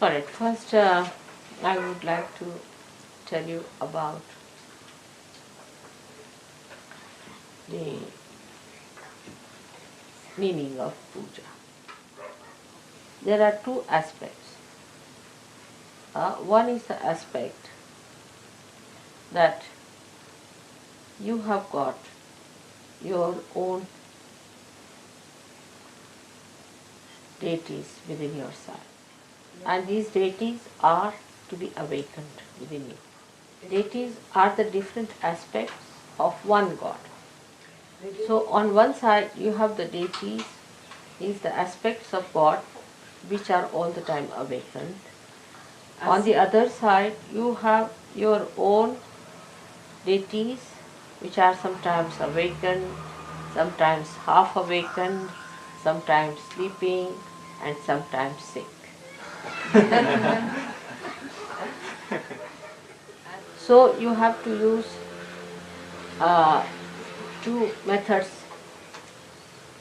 Correct. First, I would like to tell you about the meaning of puja. There are two aspects. One is the aspect that you have got your own deities within yourself, and these deities are to be awakened within you. Deities are the different aspects of one God. So on one side you have the deities, is the aspects of God which are all the time awakened. On the other side you have your own deities which are sometimes awakened, sometimes half awakened, sometimes sleeping, and sometimes sick. So you have to use two methods.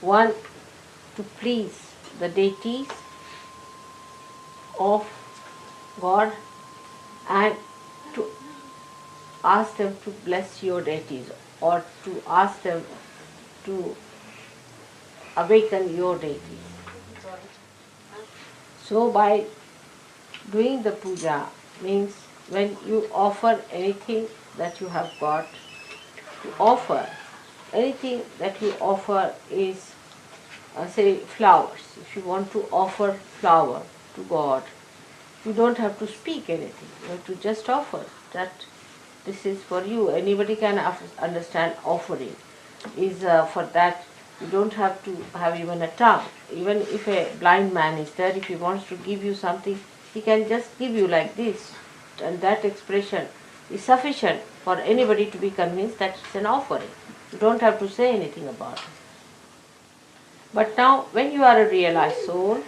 One, to please the deities of God and to ask them to bless your deities, or to ask them to awaken your deities. So by doing the puja means when you offer anything that you have got, to offer anything that you offer is say flowers. If you want to offer flower to God, you don't have to speak anything. You have to just offer that this is for you. Anybody can understand offering is for that. You don't have to have even a tongue. Even if a blind man is there, if he wants to give you something, he can just give you like this. And that expression is sufficient for anybody to be convinced that it's an offering. You don't have to say anything about it. But now when you are a realized soul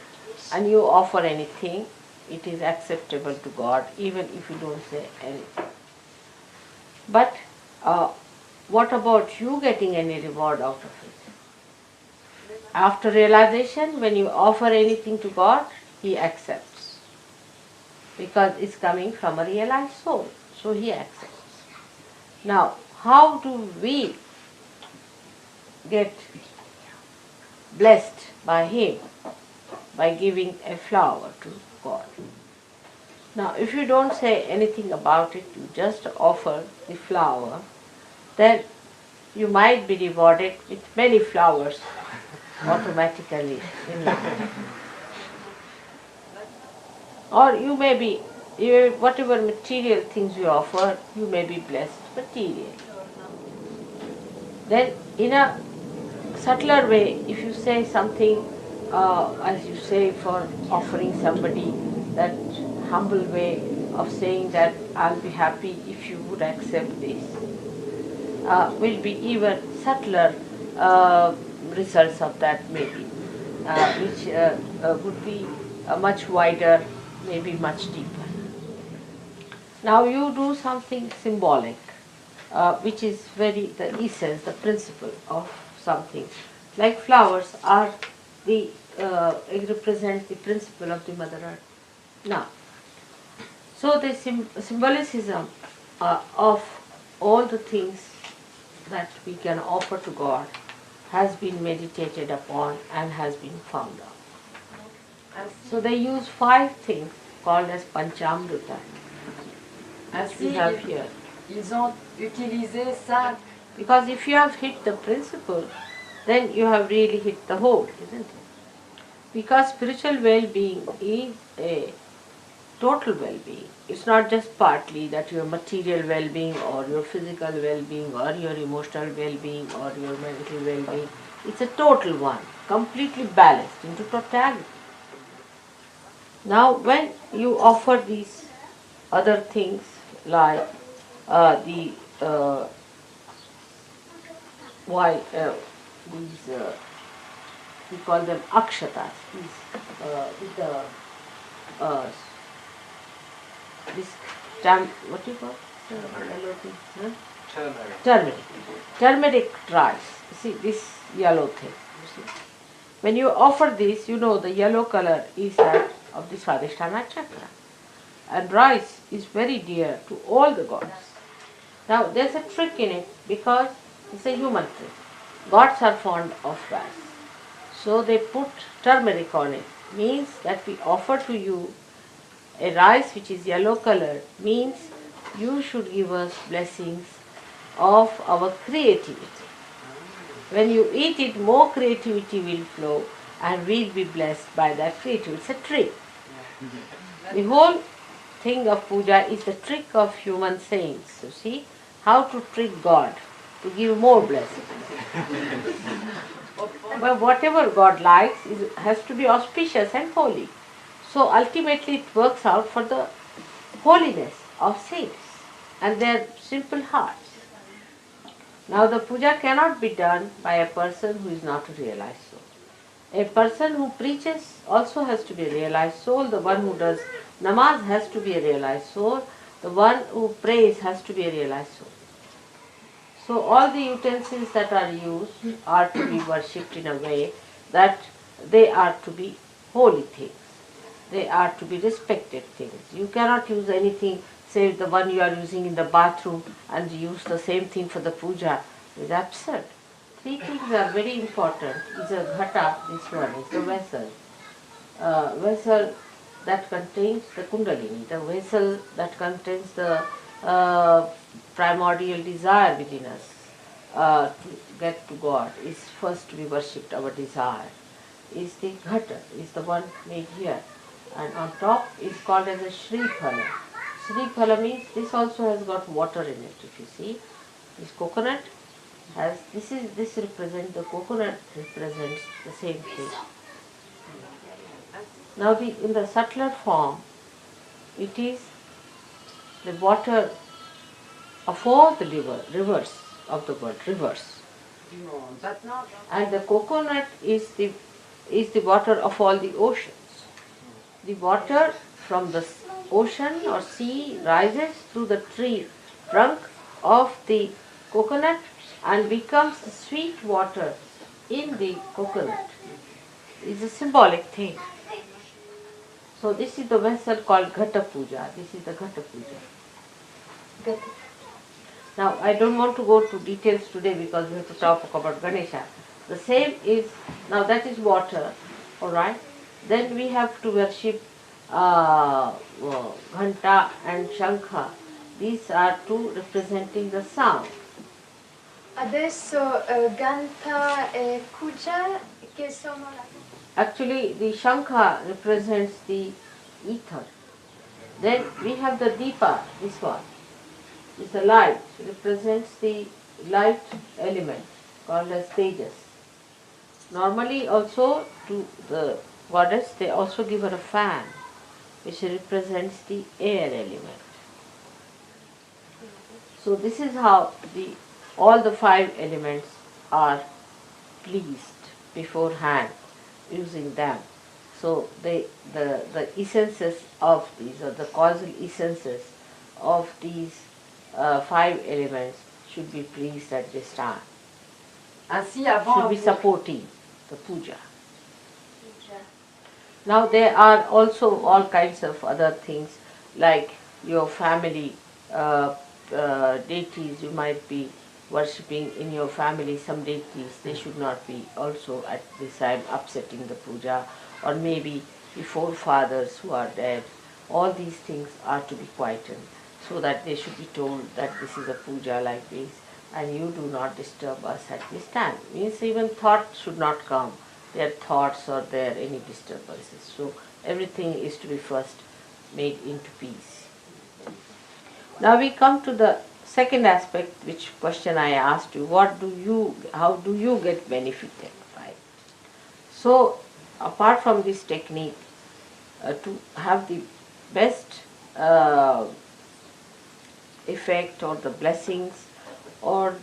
and you offer anything, it is acceptable to God even if you don't say anything. But what about you getting any reward out of it? After realization, when you offer anything to God, He accepts. Because it's coming from a realized soul, so He accepts. Now, how do we get blessed by Him? By giving a flower to God. Now, if you don't say anything about it, you just offer the flower, then you might be rewarded with many flowers automatically in life. Or you may be, whatever material things you offer, you may be blessed materially. Then in a subtler way, if you say something, as you say for offering somebody, that humble way of saying that I'll be happy if you would accept this, will be even subtler results of that maybe, which would be much wider, maybe much deeper. Now you do something symbolic, which is the essence, the principle of something. Like flowers are it represents the principle of the Mother Earth. Now, so the symbolicism of all the things that we can offer to God has been meditated upon and has been found out. So they use 5 things called as Panchamrita, as we have here. Ils ont utilisé ça. Because if you have hit the principle, then you have really hit the whole, isn't it? Because spiritual well-being is a total well-being. It's not just partly that your material well-being or your physical well-being or your emotional well-being or your mental well-being. It's a total one, completely balanced into totality. Now when you offer these other things like these we call them akshatas, with the this what do you call it? Turmeric rice. See this yellow thing. You see? When you offer this, you know the yellow color is that of the Swadhisthana chakra. And rice is very dear to all the gods. Now there's a trick in it because it's a human trick. Gods are fond of rice. So they put turmeric on it. Means that we offer to you a rice which is yellow colored, means you should give us blessings of our creativity. When you eat it, more creativity will flow and we'll be blessed by that creativity. It's a trick. The whole thing of puja is the trick of human saints. You see, how to trick God to give more blessings. But whatever God likes has to be auspicious and holy. So ultimately it works out for the holiness of saints and their simple hearts. Now the puja cannot be done by a person who is not a realized soul. A person who preaches also has to be a realized soul. The one who does namaz has to be a realized soul. The one who prays has to be a realized soul. So all the utensils that are used are to be worshipped in a way that they are to be holy things. They are to be respected things. You cannot use anything save the one you are using in the bathroom and use the same thing for the puja. It is absurd. Three things are very important. Is a ghata, this one is the vessel. Vessel that contains the kundalini, the vessel that contains the primordial desire within us to get to God is first to be worshipped, our desire. Is the ghata, is the one made here. And on top is called as a Shri Phala. Shri Phala means this also has got water in it, if you see. This coconut has, this represents, the coconut represents the same thing. Now in the subtler form, it is the water of all the rivers of the world, rivers. And the coconut is the water of all the oceans. The water from the ocean or sea rises through the tree trunk of the coconut and becomes the sweet water in the coconut. It's a symbolic thing. So this is the vessel called Ghata Puja. This is the Ghata Puja. Now I don't want to go to details today because we have to talk about Ganesha. The same is, now that is water, alright. Then we have to worship Ghanta and Shankha. These are two representing the sound. Adesso Ganta e Puja che sono la... Actually, the Shankha represents the ether. Then we have the Deepa, this one. Is the light, represents the light element called as Tejas. Normally also to the goddess they also give her a fan which represents the air element. So this is how all the five elements are pleased beforehand using them. So the essences of these, or the causal essences of these five elements should be pleased at this time. Ainsi, Should be supporting the puja. Now there are also all kinds of other things like your family deities you might be worshipping in your family. Some deities, they should not be also at this time upsetting the puja, or maybe the forefathers who are dead. All these things are to be quietened so that they should be told that this is a puja like this and you do not disturb us at this time. Means even thoughts should not come, their thoughts or their any disturbances. So everything is to be first made into peace. Now we come to the second aspect, which question I asked you, how do you get benefited by it? So apart from this technique, to have the best effect or the blessings or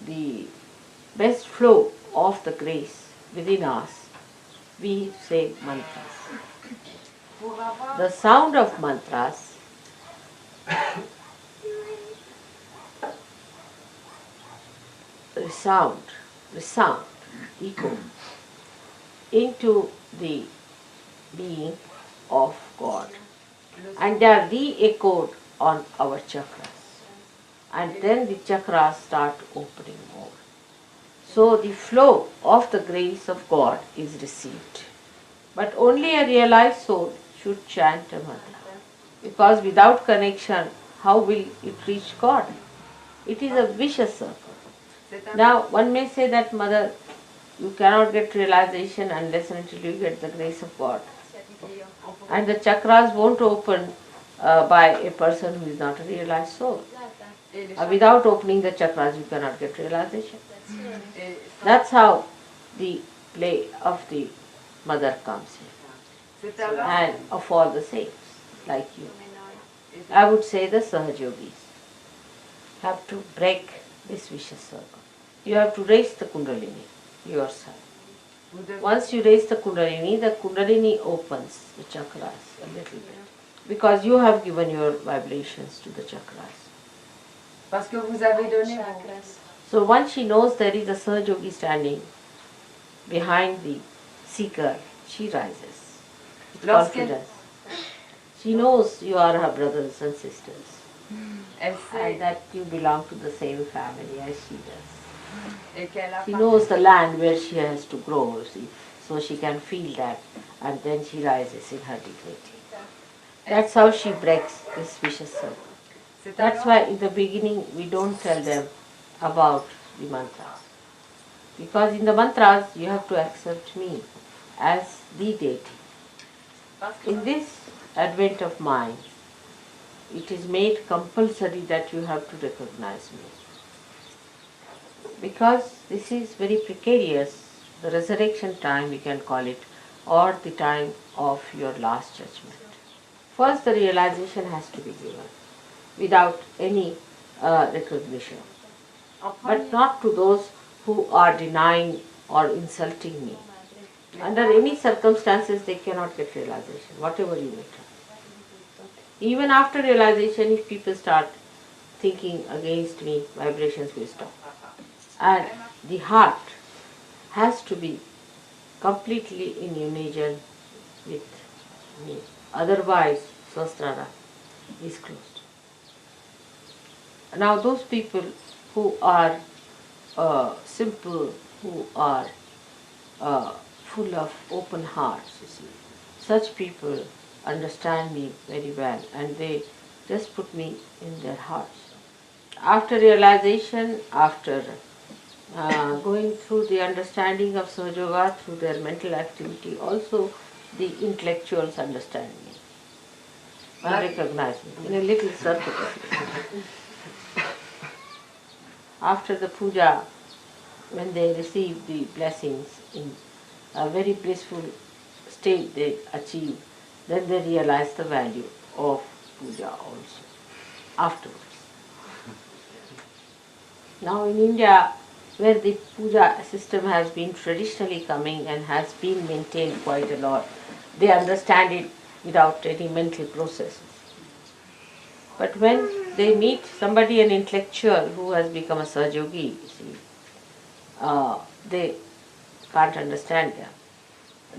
the best flow of the grace within us, we say mantras. The sound of mantras resound, echo into the being of God, and they are re-echoed on our chakras, and then the chakras start opening more. So the flow of the grace of God is received. But only a realized soul should chant a mantra. Because without connection, how will it reach God? It is a vicious circle. Now, one may say that, Mother, you cannot get realization unless and until you get the grace of God. And the chakras won't open by a person who is not a realized soul. Without opening the chakras, you cannot get realization. That's how the play of the Mother comes in. And of all the saints, like you. I would say the Sahaj Yogis have to break this vicious circle. You have to raise the Kundalini yourself. Once you raise the Kundalini opens the chakras a little bit. Because you have given your vibrations to the chakras. Parce que vous avez donné vos... So once she knows there is a Sahaj Yogi standing behind the seeker, she rises with confidence. She knows you are her brothers and sisters. And that you belong to the same family as she does. She knows the land where she has to grow, you see, so she can feel that, and then she rises in her dignity. That's how she breaks this vicious circle. That's why in the beginning we don't tell them about the mantras. Because in the mantras you have to accept me as the deity. In this advent of mine, it is made compulsory that you have to recognize me. Because this is very precarious, the resurrection time we can call it, or the time of your last judgment. First the realization has to be given without any recognition. But not to those who are denying or insulting me. Under any circumstances they cannot get realization, whatever you may try. Even after realization, if people start thinking against me, vibrations will stop. And the heart has to be completely in unison with me. Otherwise, Swastrara is closed. Now those people who are simple, who are full of open hearts, you see, such people understand me very well and they just put me in their hearts. After realization, after going through the understanding of Sahaja Yoga through their mental activity, also the intellectuals understand me and recognize me in a little circle. After the puja, when they receive the blessings in a very blissful state they achieve, then they realize the value of puja also afterwards. Now in India, where the puja system has been traditionally coming and has been maintained quite a lot, they understand it without any mental processes. But when they meet somebody, an intellectual who has become a Sahaja Yogi, you see, they can't understand them.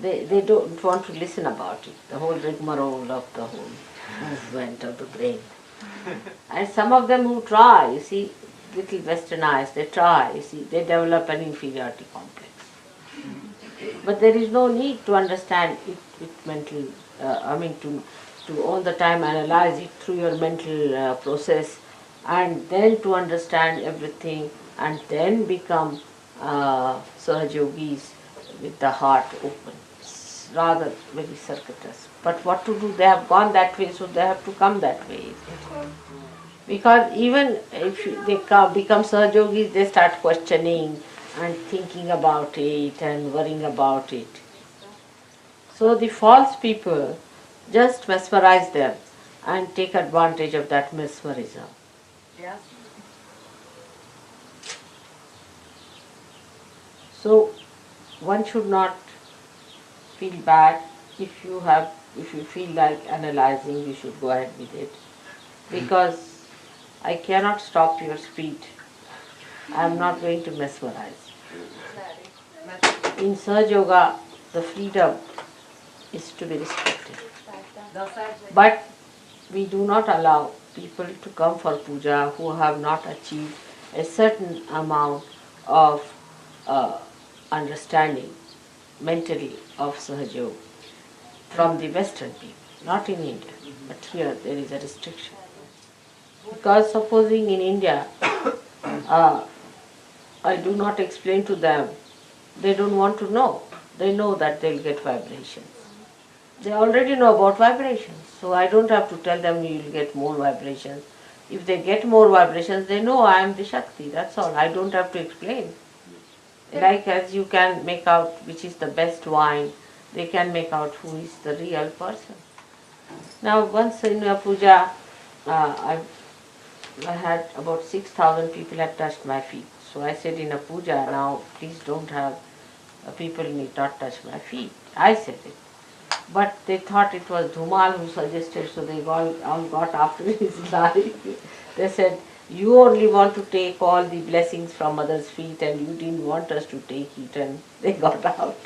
They don't want to listen about it, the whole rigmarole of the whole movement of the brain. And some of them who try, you see, little westernized, they try, you see, they develop an inferiority complex. But there is no need to understand it with mental, to all the time analyze it through your mental process and then to understand everything and then become Sahaja Yogis with the heart open. It's rather very circuitous. But what to do? They have gone that way, so they have to come that way. Because even if they become Sahaja Yogis, they start questioning and thinking about it and worrying about it. So the false people just mesmerize them and take advantage of that mesmerism. Yes. So one should not feel bad. If you feel like analyzing, you should go ahead with it. Because I cannot stop your speed. I am not going to mesmerize. In Sahaja Yoga, the freedom is to be respected. Dans ça, But we do not allow people to come for puja who have not achieved a certain amount of understanding mentally of Sahaja Yoga from the Western people, not in India, but here there is a restriction. Because supposing in India, I do not explain to them, they don't want to know. They know that they'll get vibrations. They already know about vibrations, so I don't have to tell them you will get more vibrations. If they get more vibrations, they know I am the Shakti, that's all. I don't have to explain. Like as you can make out which is the best wine, they can make out who is the real person. Now once in a puja, I had about 6,000 people had touched my feet. So I said in a puja, now please don't have people need not touch my feet. I said it. But they thought it was Dhumal who suggested, so they all got after his life. They said, you only want to take all the blessings from others' feet and you didn't want us to take it, and they got out.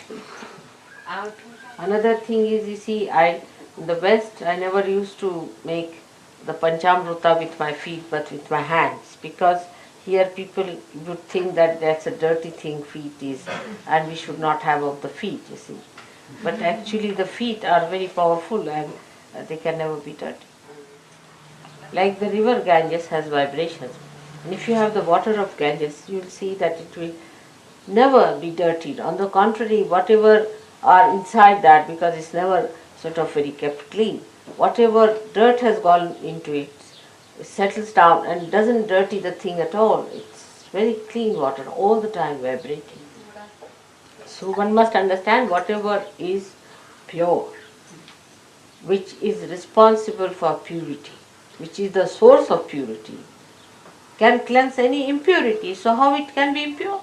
Another thing is, you see, in the West, I never used to make the Panchamrita with my feet but with my hands, because here people would think that that's a dirty thing feet is and we should not have of the feet, you see. But actually the feet are very powerful and they can never be dirty. Like the river Ganges has vibrations. And if you have the water of Ganges, you will see that it will never be dirtied. On the contrary, whatever are inside that, because it's never sort of very kept clean, whatever dirt has gone into it settles down and doesn't dirty the thing at all. It's very clean water all the time vibrating. So one must understand whatever is pure, which is responsible for purity, which is the source of purity, can cleanse any impurity. So how it can be impure?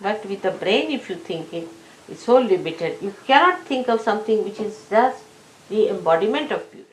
But with the brain, if you think it, it's so limited. You cannot think of something which is just the embodiment of purity.